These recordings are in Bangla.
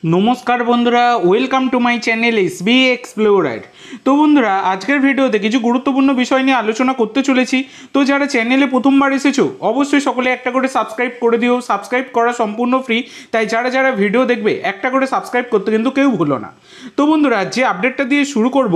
নমস্কার বন্ধুরা, welcome to my channel SB explorer. তো বন্ধুরা, আজকের ভিডিওতে কিছু গুরুত্বপূর্ণ বিষয় নিয়ে আলোচনা করতে চলেছি। তো যারা চ্যানেলে প্রথমবার এসেছো অবশ্যই সকলে একটা করে সাবস্ক্রাইব করে দিও। সাবস্ক্রাইব করা সম্পূর্ণ ফ্রি, তাই যারা যারা ভিডিও দেখবে একটা করে সাবস্ক্রাইব করতে কিন্তু কেউ ভুলো না। তো বন্ধুরা, যে আপডেটটা দিয়ে শুরু করব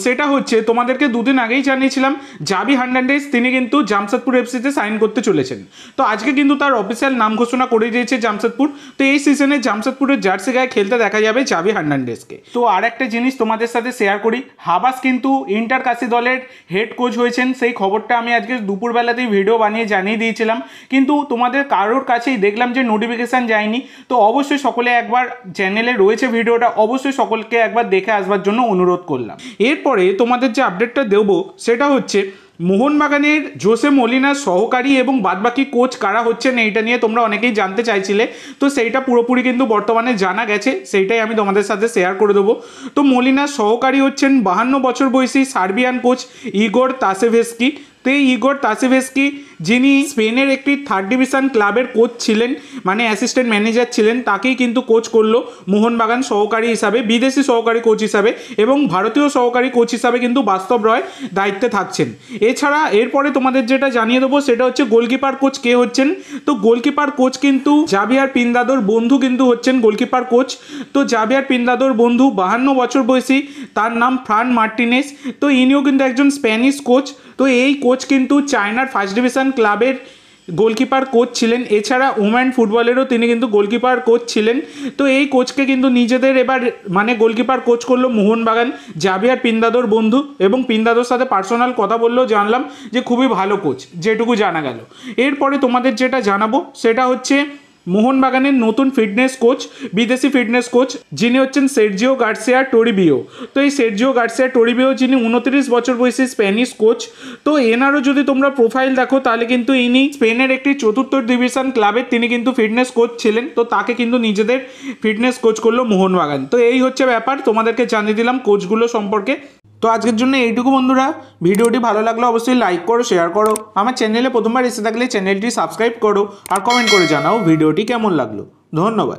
সেটা হচ্ছে, তোমাদেরকে দুদিন আগেই জানিয়েছিলাম জাভি হার্নান্ডেজ তিনি কিন্তু জামশেদপুর এফসিতে সাইন করতে চলেছেন। তো আজকে কিন্তু তার অফিসিয়াল নাম ঘোষণা করে দিয়েছে জামশেদপুর। তো এই সিজনে জামশেদপুরের জার্সি গায়ে খেলতে দেখা যাবে জাভি হার্নান্ডেজকে। তো আর একটা জিনিস তোমাদের সাথে শেয়ার করি, হাবাস কিন্তু ইন্টার কাশি দলের হেড কোচ হয়েছেন। সেই খবরটা আমি আজকে দুপুরবেলাতেই ভিডিও বানিয়ে জানিয়ে দিয়েছিলাম, কিন্তু তোমাদের কারোর কাছেই দেখলাম যে নোটিফিকেশান যায়নি। তো অবশ্যই সকলে একবার, চ্যানেলে রয়েছে ভিডিওটা, অবশ্যই সকলকে একবার দেখে আসবার জন্য অনুরোধ করলাম। এরপরে তোমাদের যে আপডেটটা দেবো সেটা হচ্ছে, মোহনবাগানের জোসে মলিনার সহকারী এবং বাদবাকি কোচ কারা হচ্ছেন এইটা নিয়ে তোমরা অনেকেই জানতে চাইছিলে। তো সেইটা পুরোপুরি কিন্তু বর্তমানে জানা গেছে, সেইটাই আমি তোমাদের সাথে শেয়ার করে দেবো। তো মলিনার সহকারী হচ্ছেন 52 বছর বয়সী সার্বিয়ান কোচ ইগোর তাসেভেস্কি। তো এই ইগোর তাসেভেস্কি, যিনি স্পেনের একটি থার্ড ডিভিশন ক্লাবের কোচ ছিলেন, মানে অ্যাসিস্ট্যান্ট ম্যানেজার ছিলেন, তাকেই কিন্তু কোচ করলো মোহনবাগান সহকারী হিসাবে, বিদেশি সহকারী কোচ হিসাবে, এবং ভারতীয় সহকারী কোচ হিসাবে কিন্তু বাস্তব রয় দায়িত্বে থাকছেন। এছাড়া এরপরে তোমাদের যেটা জানিয়ে দেবো সেটা হচ্ছে গোলকিপার কোচ কে হচ্ছেন। তো গোলকিপার কোচ কিন্তু জাভিয়ার পিন্দাদোর বন্ধু কিন্তু হচ্ছেন গোলকিপার কোচ। তো জাভিয়ার পিন্দাদোর বন্ধু 52 বছর বয়সী, তার নাম ফ্রান মার্টিনেস। তো ইনিও কিন্তু একজন স্প্যানিশ কোচ। তো এই কোচ কিন্তু চায়নার ফার্স্ট ডিভিশন ক্লাবের গোলকিপার কোচ ছিলেন। এছাড়া ওম্যান ফুটবলেরও তিনি কিন্তু গোলকিপার কোচ ছিলেন। তো এই কোচকে কিন্তু নিজেদের এবার মানে গোলকিপার কোচ করলো মোহনবাগান, জাভিয়ার পিন্দাদোর বন্ধু, এবং পিন্দাদোর সাথে পার্সোনাল কথা বললেও জানলাম যে খুবই ভালো কোচ, যেটুকু জানা গেল। এরপরে তোমাদের যেটা জানাবো সেটা হচ্ছে, মোহনবাগানের নতুন ফিটনেস কোচ, বিদেশি ফিটনেস কোচ, যিনি হচ্ছেন সের্জিও গার্সিয়া টোরিবিও। তো এই সের্জিও গার্সিয়া টোরিবিও, যিনি 29 বছর বয়সী স্প্যানিশ কোচ। তো এনারও যদি তোমরা প্রোফাইল দেখো তাহলে কিন্তু ইনি স্পেনের একটি চতুর্থ ডিভিশন ক্লাবের তিনি কিন্তু ফিটনেস কোচ ছিলেন। তো তাকে কিন্তু নিজেদের ফিটনেস কোচ করলো মোহনবাগান। তো এই হচ্ছে ব্যাপার, তোমাদেরকে জানিয়ে দিলাম কোচগুলো সম্পর্কে। তো আজকের জন্য এইটুকু বন্ধুরা, ভিডিওটি ভালো লাগলে অবশ্যই লাইক করো, শেয়ার করো, আমার চ্যানেলে প্রথমবার এসে থাকলে চ্যানেলটি সাবস্ক্রাইব করো, আর কমেন্ট করে জানাও ভিডিওটি কেমন লাগলো। ধন্যবাদ।